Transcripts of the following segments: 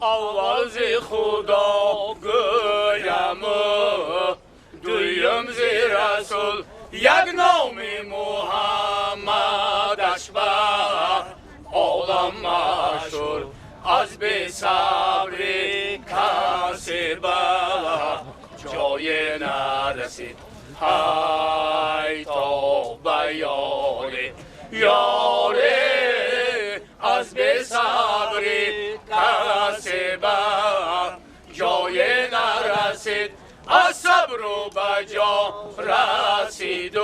اول ز خدا گویم دویم ز رسول یک نام محمدش بر عالم مشهور از بی صبری کسی بر جای نرسید های تا به یاری یاری از بی صبری کسی بر جای نرسید از صبر و به جا رسید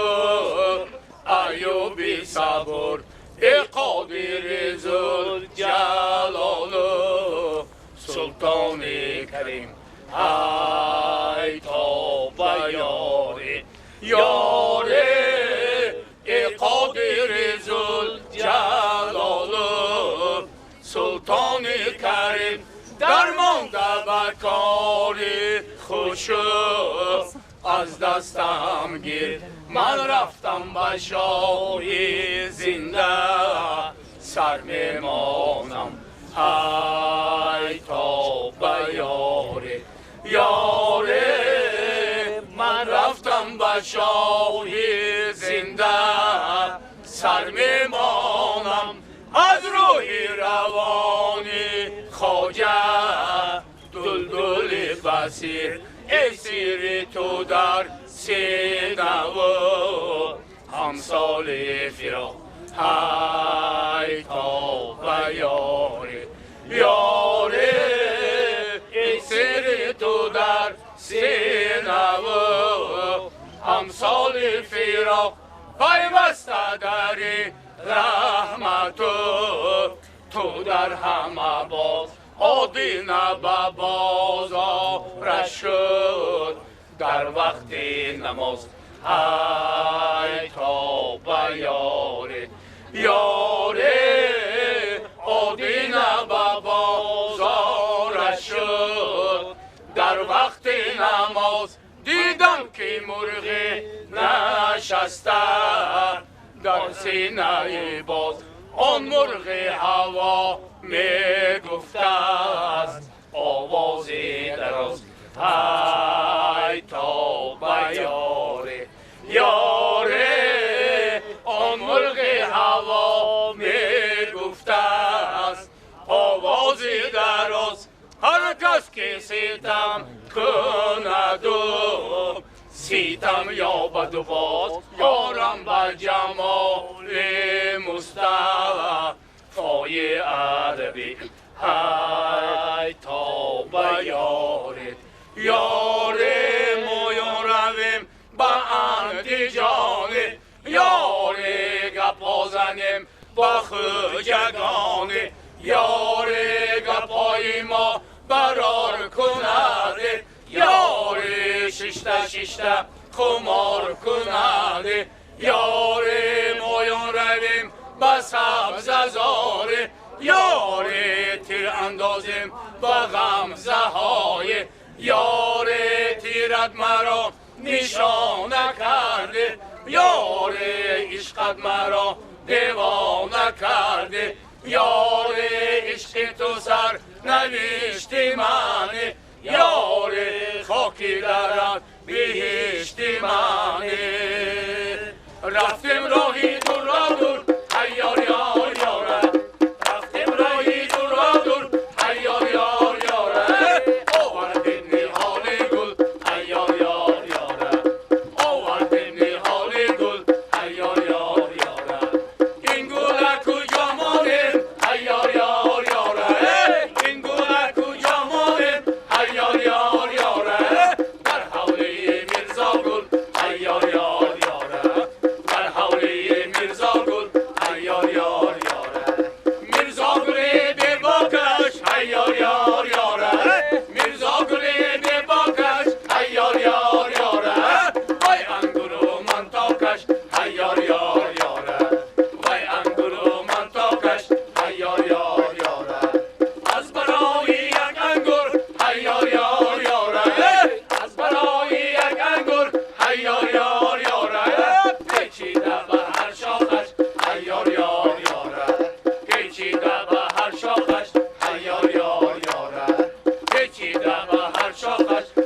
ایوبی صبر ای قادر ذوالجلال سلطان کریم ای تا به یاری یاری ای قادر ذوالجلال سلطان کریم درمانده به کاری خوش از دستم گیر من رفتم به شاهی زنده سر میمانم ای تا به یاری یاری من رفتم به شاهی زنده سر میمانم از روحی روانی خواجه دلدل بسیر اسیر تو در سینه و همسال فراق های تا به یاری یاری اسیر تو در سینه و همسال فراق پیوسته در رحمت تو در همه باز آدینه به بازار شد در وقت نماز های تا به یاری یاری آدینه به بازار شد در وقت نماز دیدم که مرغی نشسته در سینه باز آن مرغ هوا می گفته است آوازی دراز های تا به یاری یاری آن مرغ هوا می گفته است آوازی دراز هر کس که ستم کند سیتم یا بدواز یارم به جمال مصطفای عربی های تا به یاری یاری ما رویم به اندیجانی یاری گپا زنیم به خجگانی یاری گپای ما برار کنده یاری ششته خمار کنده یاری مایان رویم به سبز زاره یاری تیر اندازیم به غمزه های یاری تیرت مرا نشانه کرده یاری عشقت مرا دیوانه کرده یاری عشق تو سر نوشتی منی یاری خاکی درد بهشت منی رفتیم راهی دور را دور ایار یار یاره رفتیم راهی دور را دور ایار یار یاره آوردیم نهال گل ایار یار یاره آوردیم نهال گل ایار یار یاره این گل کجا مانیم ایار یار یاره این گل کجا مانیم ایار یار یاره در حوله میرزا گل ایار یار یاره در حوله شاخش